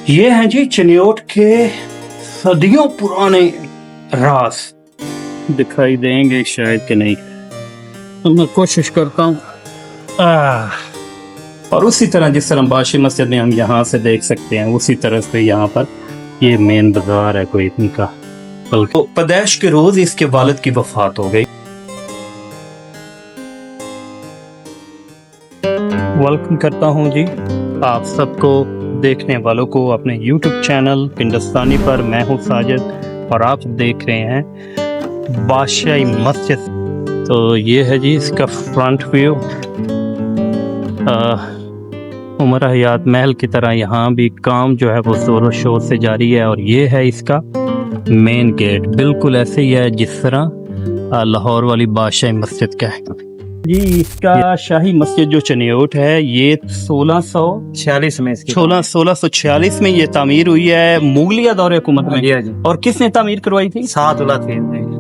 ये हैं जी चिन्योट के सदियों पुराने राज। दिखाई देंगे शायद कि नहीं, तो मैं कोशिश करता हूँ। और उसी तरह जिस तरह बादशाही मस्जिद में हम यहाँ से देख सकते हैं, उसी तरह से यहाँ पर ये मेन बाजार है कोई इतनी का। बल्कि पैदाइश के रोज इसके वालिद की वफात हो गई। वेलकम करता हूँ जी आप सबको, देखने वालों को अपने YouTube चैनल पिंडस्तानी पर। मैं हूँ साजिद और आप देख रहे हैं बादशाही मस्जिद। तो ये है जी इसका फ्रंट व्यू। उमर हयात महल की तरह यहाँ भी काम जो है वो जोरों शोर से जारी है। और ये है इसका मेन गेट, बिल्कुल ऐसे ही है जिस तरह लाहौर वाली बादशाही मस्जिद का है जी। इसका शाही मस्जिद जो चिन्योट है ये 1646 में 1646 में ये तामीर हुई है मुगलिया दौरे हुकूमत में। और किसने तामीर करवाई थी?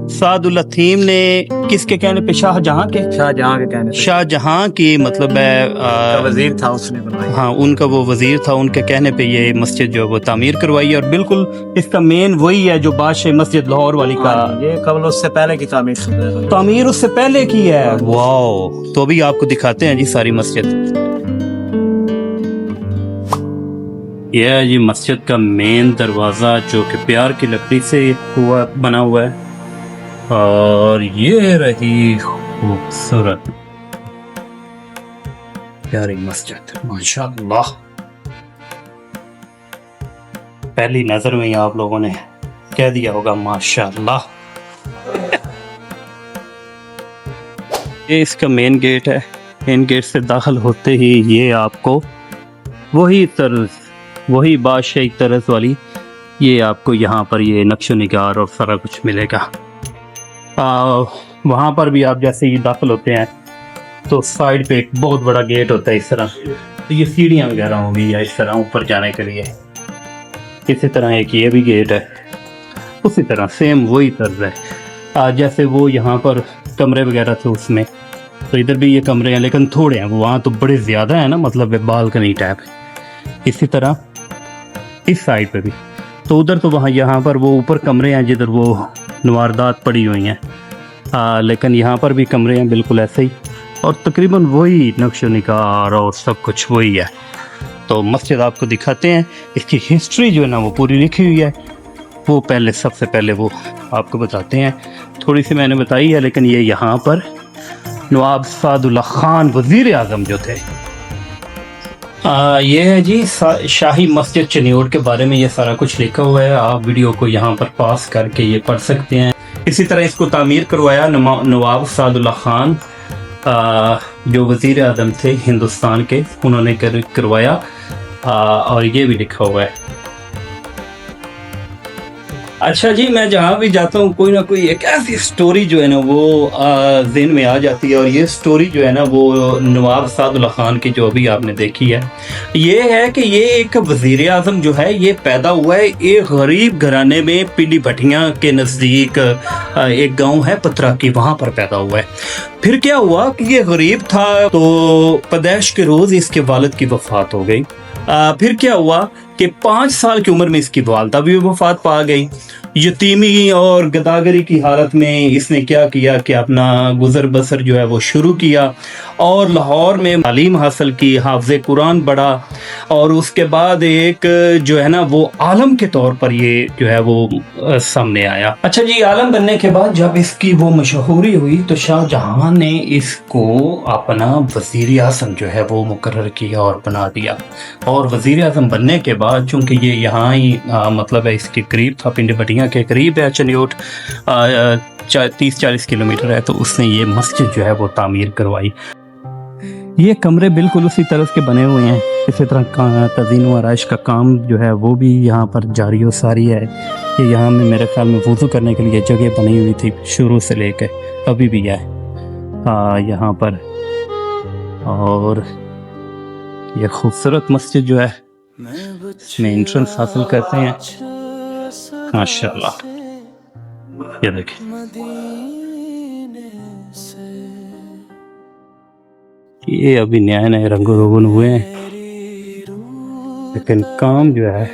सादुल्ला थीम ने। किसके कहने पे? शाहजहां के कहने पे। शाहजहां की मतलब है वजीर था, उसने बनवाई। हाँ, उनका वो वजीर था, उनके कहने पे ये मस्जिद जो है वो तामीर करवाई है। और बिल्कुल इसका मेन वही है जो बादशाही मस्जिद लाहौर वाली का। ये कबल उससे पहले की तामीर उससे पहले की है। वाओ, तो अभी आपको दिखाते हैं जी सारी मस्जिद। यह है जी मस्जिद का मेन दरवाजा जो कि प्यार की लकड़ी से बना हुआ है। और ये रही खूबसूरत प्यारी मस्जिद, माशाअल्लाह। पहली नजर में ही आप लोगों ने कह दिया होगा माशाअल्लाह। ये इसका मेन गेट है। मेन गेट से दाखिल होते ही ये आपको वही बादशाही तरज वाली ये आपको यहाँ पर ये नक्शो निगार और सारा कुछ मिलेगा। वहाँ पर भी आप जैसे ही दाखिल होते हैं तो साइड पे एक बहुत बड़ा गेट होता है इस तरह। तो ये सीढ़ियाँ वगैरह होंगी या इस तरह ऊपर जाने के लिए। इसी तरह एक ये भी गेट है, उसी तरह सेम वही तर्ज है जैसे वो यहाँ पर कमरे वगैरह थे उसमें। तो इधर भी ये कमरे हैं लेकिन थोड़े हैं, वहाँ तो बड़े ज़्यादा है ना, मतलब बालकनी टाइप। इसी तरह इस साइड पे भी। तो उधर तो वहाँ यहाँ पर वो ऊपर कमरे हैं जिधर वो नवारदात पड़ी हुई हैं, लेकिन यहाँ पर भी कमरे हैं बिल्कुल ऐसे ही। और तकरीबन वही नक्शो निगार और सब कुछ वही है। तो मस्जिद आपको दिखाते हैं, इसकी हिस्ट्री जो है ना वो पूरी लिखी हुई है। वो पहले सबसे पहले वो आपको बताते हैं। थोड़ी सी मैंने बताई है, लेकिन ये यहाँ पर नवाब सादुल्ला खान वज़ीर आज़म जो थे। ये है जी शाही मस्जिद चिन्योट के बारे में ये सारा कुछ लिखा हुआ है। आप वीडियो को यहाँ पर पास करके ये पढ़ सकते हैं। इसी तरह इसको तामीर करवाया नवाब सादुल्ला खान जो वज़ीर आज़म थे हिंदुस्तान के, उन्होंने करवाया। और ये भी लिखा हुआ है। अच्छा जी, मैं जहाँ भी जाता हूँ कोई ना कोई एक ऐसी स्टोरी जो है ना वो ज़हन में आ जाती है। और ये स्टोरी जो है ना वो नवाब सादुल्ला खान की जो अभी आपने देखी है, ये है कि ये एक वज़ीर आज़म जो है ये पैदा हुआ है एक गरीब घराने में। पीली भटियाँ के नज़दीक एक गांव है पतराकी, वहाँ पर पैदा हुआ है। फिर क्या हुआ कि ये गरीब था तो पैदाइश के रोज़ इसके वालिद की वफ़ात हो गई। फिर क्या हुआ कि 5 साल की उम्र में इसकी वालदा भी वफात पा गई। यतीमी और गदागरी की हालत में इसने क्या किया कि अपना गुजर बसर जो है वो शुरू किया और लाहौर में तालीम हासिल की, हाफ़िज़ कुरान बढ़ा। और उसके बाद एक जो है ना वो आलम के तौर पर ये जो है वो सामने आया। अच्छा जी, आलम बनने के बाद जब इसकी वो मशहूरी हुई तो शाहजहां ने इसको अपना वज़ीर आज़म जो है वो मुकर्रर किया और बना दिया। और वज़ीर आज़म बनने के बाद चूँकि ये यहाँ ही मतलब है इसके करीब था, पिंड भटियाँ के करीब है चिन्योट, 30-40 किलोमीटर है, तो उसने ये मस्जिद जो है वो तामीर करवाई। ये कमरे बिल्कुल उसी तरह के बने हुए हैं। इसी तरह तज़ीन व आराइश का काम जो है वो भी यहाँ पर जारी व सारी है। ये यहाँ में मेरे ख्याल में वज़ू करने के लिए जगह बनी हुई थी शुरू से लेकर, अभी भी है यहाँ पर। और ये खूबसूरत मस्जिद जो है इसमें एंट्रेंस हासिल करते हैं, माशाल्लाह। ये देखें, ये अभी नए नए रंगो रोगन हुए हैं, लेकिन काम जो है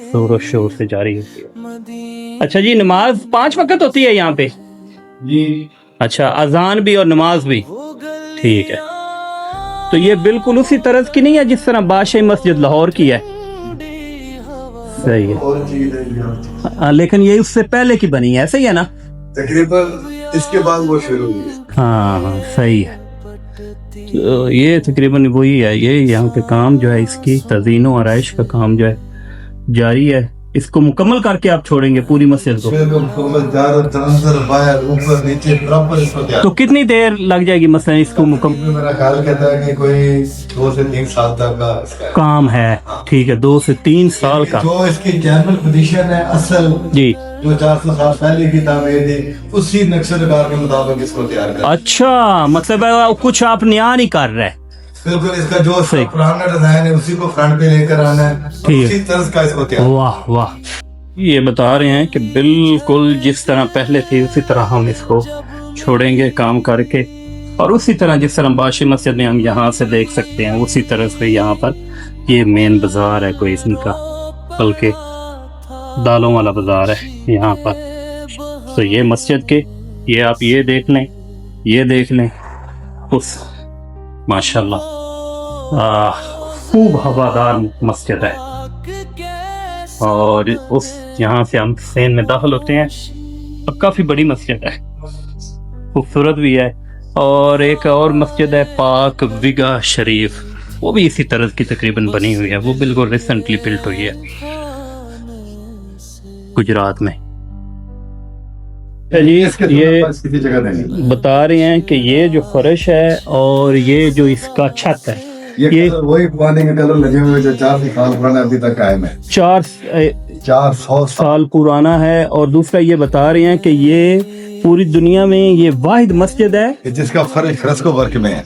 जोर शोर से जारी होती है। अच्छा जी, नमाज 5 वक्त होती है यहाँ पे? जी अच्छा, अजान भी और नमाज भी? ठीक है। तो ये बिल्कुल उसी तरह की नहीं है जिस तरह बादशाही मस्जिद लाहौर की है? सही है। और चीज है यहाँ। लेकिन ये उससे पहले की बनी है, सही है ना? तकरीबन इसके बाद वो शुरू हुई है। हाँ सही है। तो ये तकरीबन वही है। ये यहाँ पे काम जो है, इसकी तज़ीनो आराइश का काम जो है जारी है। इसको मुकम्मल करके आप छोड़ेंगे पूरी मस्जिद को? बिल्कुल मुकम्मल, चारों तरफ बाहर ऊपर नीचे बराबर इसको तैयार। तो कितनी देर लग जाएगी मसलन इसको मुकम्मल? मेरा ख्याल कहता है कि कोई 2 से 3 साल तक का इसका काम है। ठीक है, 2 से 3 साल का। जो इसकी जनरल पोजीशन है असल, जी। जो 400 साल पहले की तामीर थी, उसी नक्शे नगार के मुताबिक इसको तैयार कर। अच्छा, मतलब कुछ आप नया नहीं कर रहे? बिल्कुल, इसका जो सही। पुराना डिजाइन है उसी को फ्रंट पे लेकर आना है, ठीक है। उसी तरह का इसको तैयार। वाह वाह। ये बता रहे हैं कि बिल्कुल जिस तरह पहले थी उसी तरह हम इसको छोड़ेंगे काम करके, और उसी तरह जिस तरह बादशाही मस्जिद में हम यहाँ से देख सकते हैं उसी तरह से यहाँ पर ये मेन बाजार है कोई इसका, बल्कि दालों वाला बाजार है यहाँ पर। तो ये मस्जिद के ये आप ये देख लें, ये देख लें, उस माशाल्लाह खूब हवादार मस्जिद है। और उस यहाँ से हम सेन में दाखिल होते हैं और काफ़ी बड़ी मस्जिद है, खूबसूरत भी है। और एक और मस्जिद है पाक विगा शरीफ, वो भी इसी तरह की तकरीबन बनी हुई है, वो बिल्कुल रिसेंटली बिल्ट हुई है गुजरात में। ये किसी जगह नहीं। बता रहे हैं कि ये जो फर्श है और ये जो इसका छत है, ये वही पुराने के कलर लगे हुए जो 400 साल पुराना अभी तक कायम है। 400 साल पुराना है। और दूसरा ये बता रहे हैं कि ये पूरी दुनिया में ये वाहिद मस्जिद है जिसका फर्श फ्रेस्को वर्क में है।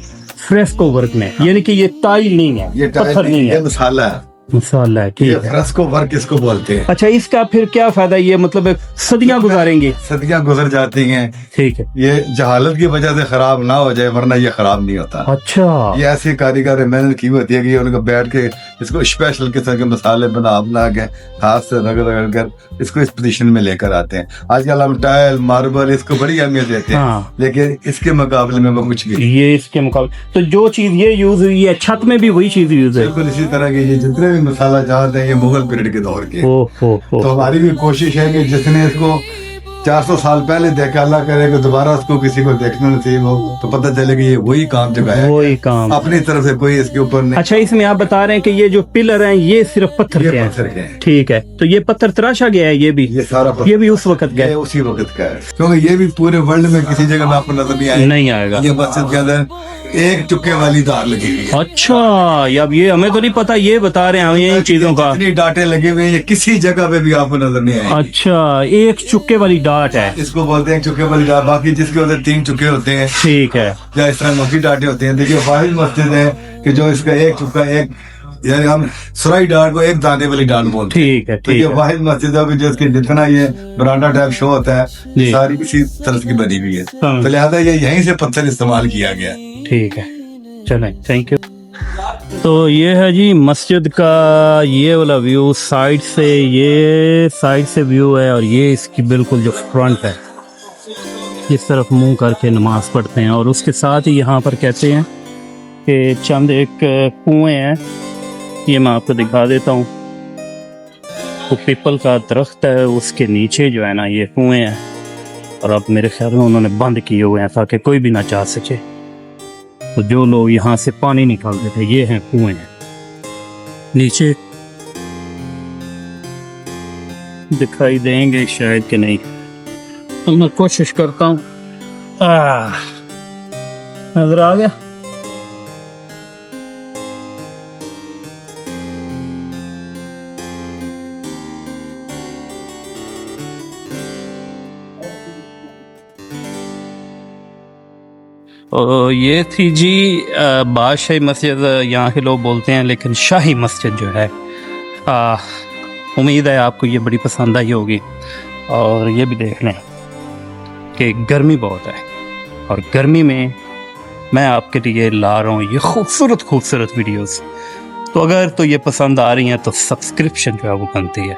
फ्रेस्को वर्क में, यानी कि ये टाइल नहीं है, ये पत्थर नहीं ये है, मसाला है, मसाला है। ये ठीक है। फ्रेस्को वर्क इसको बोलते हैं। अच्छा, इसका फिर क्या फायदा? ये मतलब सदियां गुजारेंगे? सदियां गुजर जाती हैं। ठीक है। ये जहालत की वजह से खराब ना हो जाए, वरना ये खराब नहीं होता। अच्छा, ये ऐसी कारीगर ने मेहनत की होती है कि उनका बैठ के इसको स्पेशल किस्म के मसाले बना के हाथ से रगड़ कर इसको इस पोजीशन में लेकर आते हैं। आजकल हम टाइल मार्बल इसको बड़ी अहमियत देते हैं। हाँ। लेकिन इसके मुकाबले में वो कुछ भी ये इसके मुकाबले तो जो चीज ये यूज हुई है छत में भी वही चीज यूज है। बिल्कुल इसी तरह के ये जितने भी मसाला जात है ये मुगल पीरियड के दौर के। तो हमारी भी कोशिश है कि जिसने इसको 400 साल पहले देखा, अल्लाह करे कि दोबारा उसको किसी को देखना नसीब हो तो पता चले कि ये वही काम जगाया, वही काम अपनी तरफ से कोई इसके ऊपर नहीं। अच्छा, इसमें आप बता रहे हैं कि ये जो पिलर हैं ये सिर्फ पत्थर ये के पत्थर के हैं? हैं। ठीक है। तो ये पत्थर तराशा गया है? ये भी ये सारा पत्थर, ये भी उस वक्त ये गया? उसी वक्त का है, क्योंकि ये भी पूरे वर्ल्ड में किसी जगह में आपको नजर नहीं आएगा। नहीं आएगा। ये मस्जिद के अंदर एक चुक्के वाली दार लगी हुई है। अच्छा, अब ये हमें तो नहीं पता, ये बता रहे हैं हमें इन चीजों का। जितनी डाटे लगे हुए हैं ये किसी जगह पे भी आपको नजर नहीं आएगी। अच्छा, एक चुक्के वाली डाट है। इसको बोलते हैं चुक्के वाली डाट। बाकी जिसके उधर 3 चुक्के होते हैं ठीक है। या इस तरह मौकी डाटे होते हैं। देखिए वाहिद मस्जिद है कि जो इसका एक चुक्का एक, यानी हम सुराई डाट को एक दाने वाली डाट बोलते हैं। ठीक है, तो ठीक ये है। वाहिद मस्जिद है कि जिसके जितना ये बरांडा टाइप शो होता है जी। सारी इसी तरह की बनी हुई है। समझ। तो लिहाजा ये यहीं से पत्थर इस्तेमाल किया गया। ठीक है, चलें, थैंक यू। तो ये है जी मस्जिद का ये वाला व्यू, साइड से, ये साइड से व्यू है और ये इसकी बिल्कुल जो फ्रंट है, इस तरफ मुंह करके नमाज पढ़ते हैं। और उसके साथ ही यहाँ पर कहते हैं कि चंद एक कुएं हैं, ये मैं आपको दिखा देता हूँ। तो पीपल का दरख्त है, उसके नीचे जो है ना ये कुएं हैं, और अब मेरे ख्याल में उन्होंने बंद किए हुए हैं ताकि कोई भी ना जा सके। तो जो लोग यहाँ से पानी निकालते थे, ये हैं कुएं हैं नीचे, दिखाई देंगे शायद कि नहीं, तो मैं कोशिश करता हूँ। नजर आ गया? ये थी जी बादशाही मस्जिद, यहाँ के लोग बोलते हैं, लेकिन शाही मस्जिद जो है। उम्मीद है आपको ये बड़ी पसंद आई होगी। और ये भी देख लें कि गर्मी बहुत है, और गर्मी में मैं आपके लिए ला रहा हूँ ये खूबसूरत खूबसूरत वीडियोस तो अगर तो ये पसंद आ रही हैं तो सब्सक्रिप्शन जो है वो बनती है।